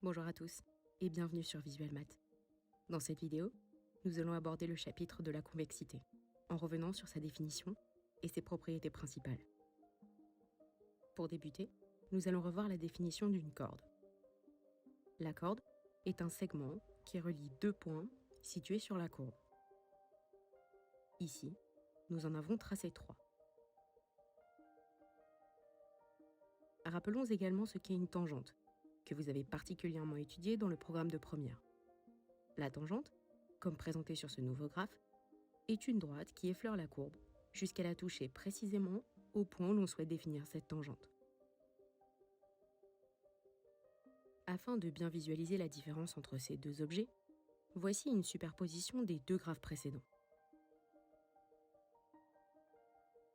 Bonjour à tous et bienvenue sur Visual Math. Dans cette vidéo, nous allons aborder le chapitre de la convexité, en revenant sur sa définition et ses propriétés principales. Pour débuter, nous allons revoir la définition d'une corde. La corde est un segment qui relie deux points situés sur la courbe. Ici, nous en avons tracé 3. Rappelons également ce qu'est une tangente, que vous avez particulièrement étudié dans le programme de première. La tangente, comme présentée sur ce nouveau graphe, est une droite qui effleure la courbe jusqu'à la toucher précisément au point où l'on souhaite définir cette tangente. Afin de bien visualiser la différence entre ces deux objets, voici une superposition des deux graphes précédents.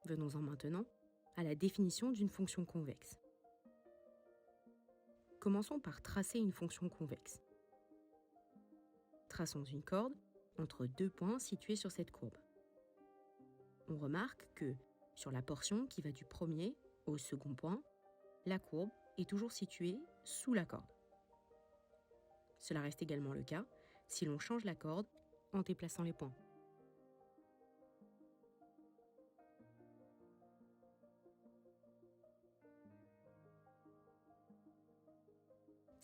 Venons-en maintenant à la définition d'une fonction convexe. Commençons par tracer une fonction convexe. Traçons une corde entre deux points situés sur cette courbe. On remarque que, sur la portion qui va du premier au second point, la courbe est toujours située sous la corde. Cela reste également le cas si l'on change la corde en déplaçant les points.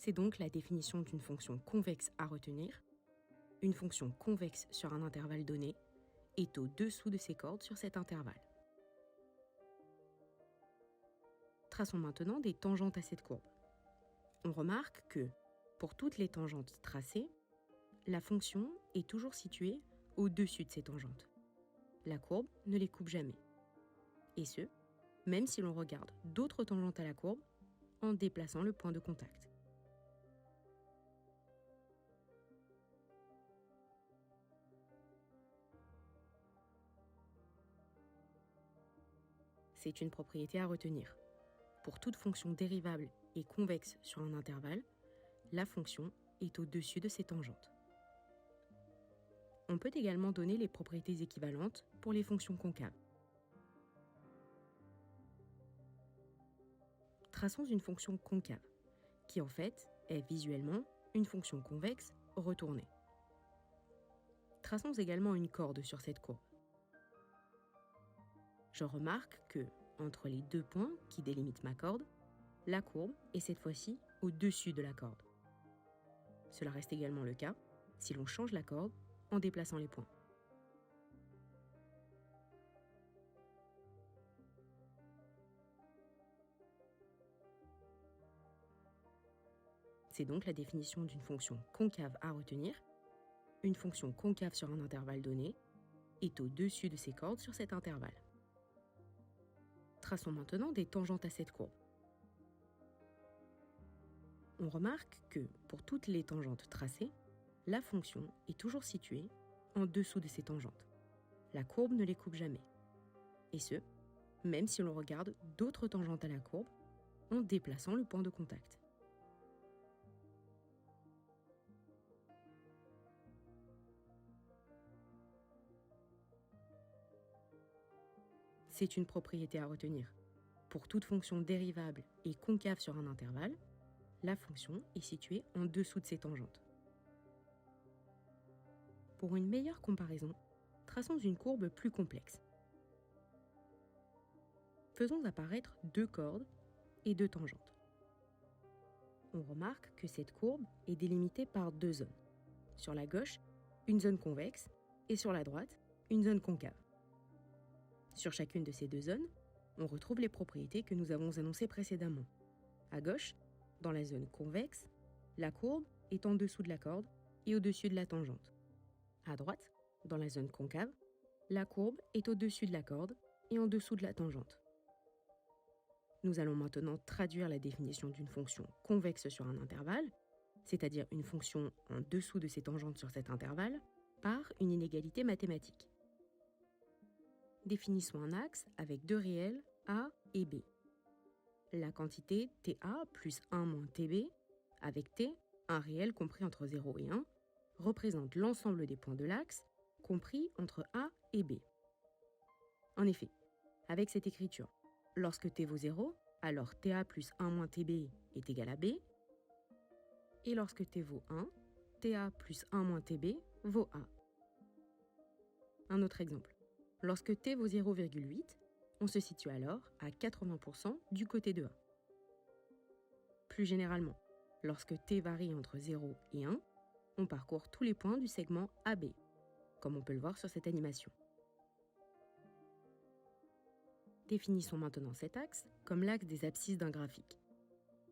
C'est donc la définition d'une fonction convexe à retenir. Une fonction convexe sur un intervalle donné est au-dessous de ses cordes sur cet intervalle. Traçons maintenant des tangentes à cette courbe. On remarque que, pour toutes les tangentes tracées, la fonction est toujours située au-dessus de ces tangentes. La courbe ne les coupe jamais. Et ce, même si l'on regarde d'autres tangentes à la courbe en déplaçant le point de contact. C'est une propriété à retenir. Pour toute fonction dérivable et convexe sur un intervalle, la fonction est au-dessus de ses tangentes. On peut également donner les propriétés équivalentes pour les fonctions concaves. Traçons une fonction concave, qui en fait est visuellement une fonction convexe retournée. Traçons également une corde sur cette courbe. Je remarque que, entre les deux points qui délimitent ma corde, la courbe est cette fois-ci au-dessus de la corde. Cela reste également le cas si l'on change la corde en déplaçant les points. C'est donc la définition d'une fonction concave à retenir. Une fonction concave sur un intervalle donné est au-dessus de ses cordes sur cet intervalle. Traçons maintenant des tangentes à cette courbe. On remarque que, pour toutes les tangentes tracées, la fonction est toujours située en dessous de ces tangentes. La courbe ne les coupe jamais. Et ce, même si l'on regarde d'autres tangentes à la courbe en déplaçant le point de contact. C'est une propriété à retenir. Pour toute fonction dérivable et concave sur un intervalle, la fonction est située en dessous de ses tangentes. Pour une meilleure comparaison, traçons une courbe plus complexe. Faisons apparaître deux cordes et deux tangentes. On remarque que cette courbe est délimitée par deux zones. Sur la gauche, une zone convexe et sur la droite, une zone concave. Sur chacune de ces deux zones, on retrouve les propriétés que nous avons annoncées précédemment. À gauche, dans la zone convexe, la courbe est en dessous de la corde et au-dessus de la tangente. À droite, dans la zone concave, la courbe est au-dessus de la corde et en dessous de la tangente. Nous allons maintenant traduire la définition d'une fonction convexe sur un intervalle, c'est-à-dire une fonction en dessous de ses tangentes sur cet intervalle, par une inégalité mathématique. Définissons un axe avec deux réels A et B. La quantité TA plus 1 moins TB, avec T, un réel compris entre 0 et 1, représente l'ensemble des points de l'axe, compris entre A et B. En effet, avec cette écriture, lorsque T vaut 0, alors TA plus 1 moins TB est égal à B. et lorsque t vaut 1, ta plus 1 moins tb vaut a. Un autre exemple. Lorsque t vaut 0,8, on se situe alors à 80% du côté de a. Plus généralement, lorsque t varie entre 0 et 1, on parcourt tous les points du segment AB, comme on peut le voir sur cette animation. Définissons maintenant cet axe comme l'axe des abscisses d'un graphique.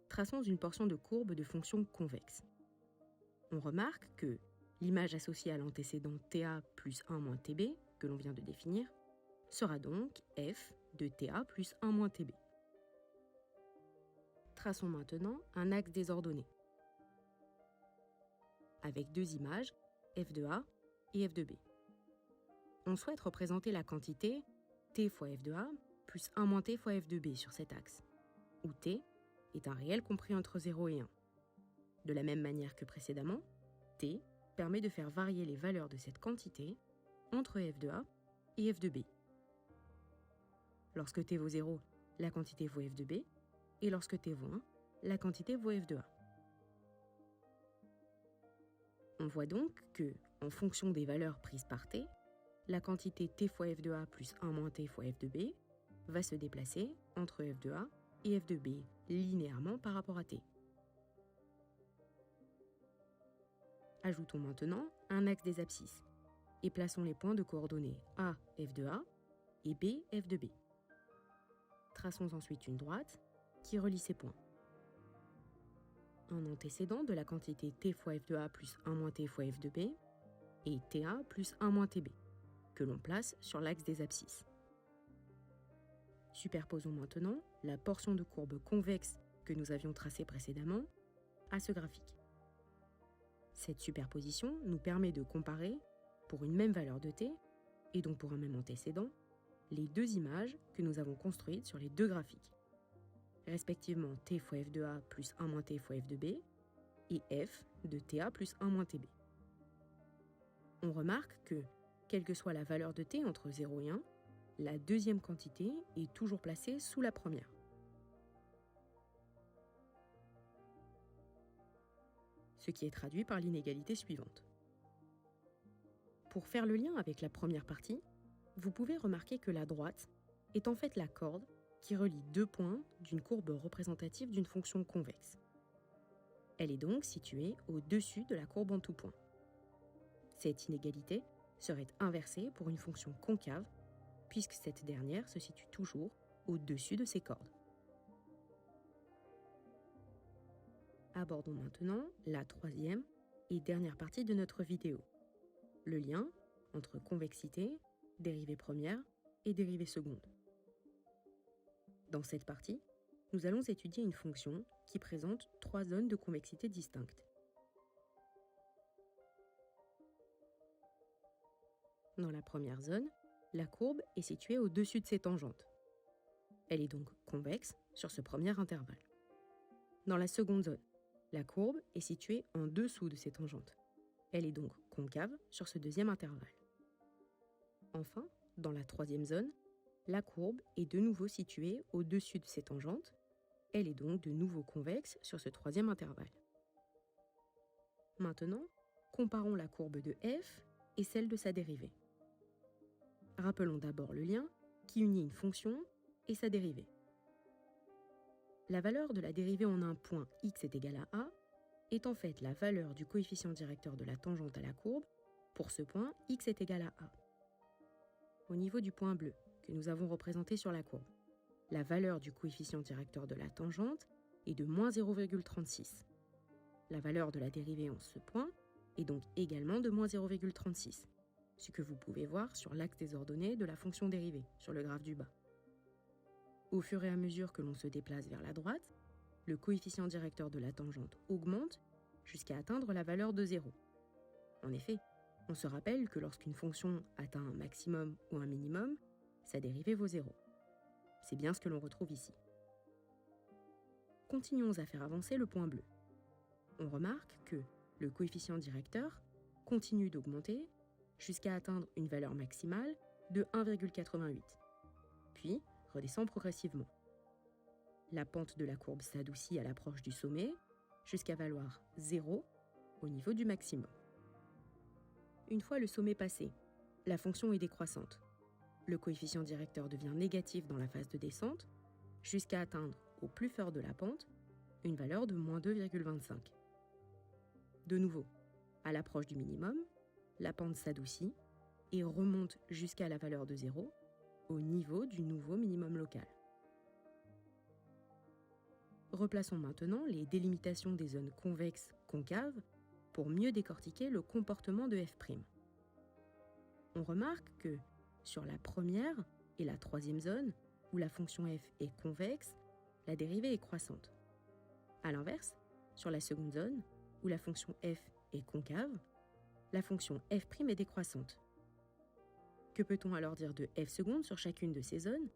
Traçons une portion de courbe de fonction convexe. On remarque que l'image associée à l'antécédent ta plus 1 moins tb, que l'on vient de définir, sera donc f de ta plus 1 moins tb. Traçons maintenant un axe désordonné, avec deux images, f de a et f de b. On souhaite représenter la quantité t fois f de a plus 1 moins t fois f de b sur cet axe, où t est un réel compris entre 0 et 1. De la même manière que précédemment, t permet de faire varier les valeurs de cette quantité entre f de a et f de b. Lorsque t vaut 0, la quantité vaut f de b, et lorsque t vaut 1, la quantité vaut f de a. On voit donc que, en fonction des valeurs prises par t, la quantité t fois f de a plus 1 moins t fois f de b va se déplacer entre f de a et f de b linéairement par rapport à t. Ajoutons maintenant un axe des abscisses et plaçons les points de coordonnées a, f de a et b, f de b. Traçons ensuite une droite qui relie ces points. Un antécédent de la quantité t fois f de a plus 1 moins t fois f de b et ta plus 1 moins tb, que l'on place sur l'axe des abscisses. Superposons maintenant la portion de courbe convexe que nous avions tracée précédemment à ce graphique. Cette superposition nous permet de comparer, pour une même valeur de t, et donc pour un même antécédent, les deux images que nous avons construites sur les deux graphiques, respectivement t fois f de a plus 1 moins t fois f de b et f de ta plus 1 moins tb. On remarque que, quelle que soit la valeur de t entre 0 et 1, la deuxième quantité est toujours placée sous la première. Ce qui est traduit par l'inégalité suivante. Pour faire le lien avec la première partie, vous pouvez remarquer que la droite est en fait la corde qui relie deux points d'une courbe représentative d'une fonction convexe. Elle est donc située au-dessus de la courbe en tout point. Cette inégalité serait inversée pour une fonction concave, puisque cette dernière se situe toujours au-dessus de ces cordes. Abordons maintenant la troisième et dernière partie de notre vidéo, le lien entre convexité, dérivée première et dérivée seconde. Dans cette partie, nous allons étudier une fonction qui présente trois zones de convexité distinctes. Dans la première zone, la courbe est située au-dessus de ses tangentes. Elle est donc convexe sur ce premier intervalle. Dans la seconde zone, la courbe est située en dessous de ses tangentes. Elle est donc concave sur ce deuxième intervalle. Enfin, dans la troisième zone, la courbe est de nouveau située au-dessus de ses tangentes. Elle est donc de nouveau convexe sur ce troisième intervalle. Maintenant, comparons la courbe de f et celle de sa dérivée. Rappelons d'abord le lien qui unit une fonction et sa dérivée. La valeur de la dérivée en un point x est égale à a est en fait la valeur du coefficient directeur de la tangente à la courbe pour ce point x est égal à a. Au niveau du point bleu que nous avons représenté sur la courbe, la valeur du coefficient directeur de la tangente est de moins 0,36. La valeur de la dérivée en ce point est donc également de moins 0,36, ce que vous pouvez voir sur l'axe des ordonnées de la fonction dérivée sur le graphe du bas. Au fur et à mesure que l'on se déplace vers la droite, le coefficient directeur de la tangente augmente jusqu'à atteindre la valeur de 0. En effet, on se rappelle que lorsqu'une fonction atteint un maximum ou un minimum, sa dérivée vaut 0. C'est bien ce que l'on retrouve ici. Continuons à faire avancer le point bleu. On remarque que le coefficient directeur continue d'augmenter jusqu'à atteindre une valeur maximale de 1,88, puis redescend progressivement. La pente de la courbe s'adoucit à l'approche du sommet jusqu'à valoir 0 au niveau du maximum. Une fois le sommet passé, la fonction est décroissante. Le coefficient directeur devient négatif dans la phase de descente, jusqu'à atteindre, au plus fort de la pente, une valeur de moins 2,25. De nouveau, à l'approche du minimum, la pente s'adoucit et remonte jusqu'à la valeur de 0 au niveau du nouveau minimum local. Replaçons maintenant les délimitations des zones convexes concaves pour mieux décortiquer le comportement de f'. On remarque que sur la première et la troisième zone, où la fonction f est convexe, la dérivée est croissante. A l'inverse, sur la seconde zone, où la fonction f est concave, la fonction f' est décroissante. Que peut-on alors dire de f seconde sur chacune de ces zones,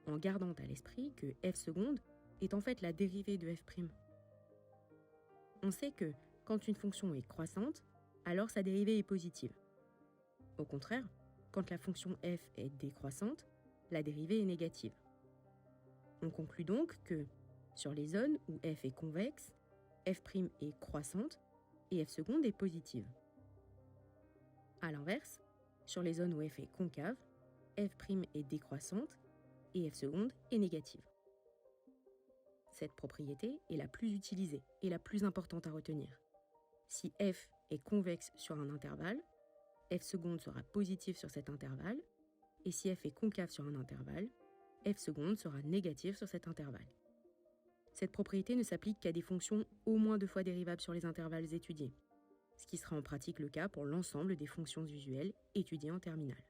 en gardant à l'esprit que f seconde est en fait la dérivée de f'? On sait que quand une fonction est croissante, alors sa dérivée est positive. Au contraire, quand la fonction f est décroissante, la dérivée est négative. On conclut donc que, sur les zones où f est convexe, f' est croissante et f seconde est positive. A l'inverse, sur les zones où f est concave, f' est décroissante et f seconde est négative. Cette propriété est la plus utilisée et la plus importante à retenir. Si f est convexe sur un intervalle, f seconde sera positive sur cet intervalle, et si f est concave sur un intervalle, f seconde sera négative sur cet intervalle. Cette propriété ne s'applique qu'à des fonctions au moins 2 fois dérivables sur les intervalles étudiés, ce qui sera en pratique le cas pour l'ensemble des fonctions usuelles étudiées en terminale.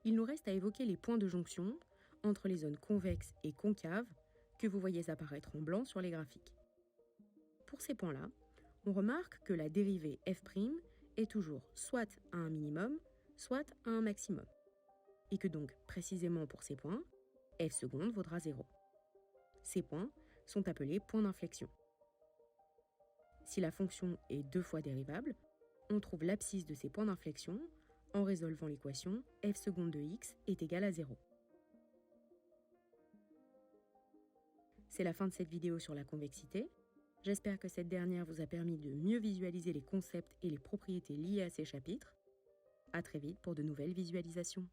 Il nous reste à évoquer les points de jonction entre les zones convexes et concaves que vous voyez apparaître en blanc sur les graphiques. Pour ces points-là, on remarque que la dérivée f' est toujours soit à un minimum, soit à un maximum, et que donc, précisément pour ces points, f seconde vaudra 0. Ces points sont appelés points d'inflexion. Si la fonction est 2 fois dérivable, on trouve l'abscisse de ces points d'inflexion en résolvant l'équation f seconde de x est égale à 0. C'est la fin de cette vidéo sur la convexité. J'espère que cette dernière vous a permis de mieux visualiser les concepts et les propriétés liées à ces chapitres. À très vite pour de nouvelles visualisations.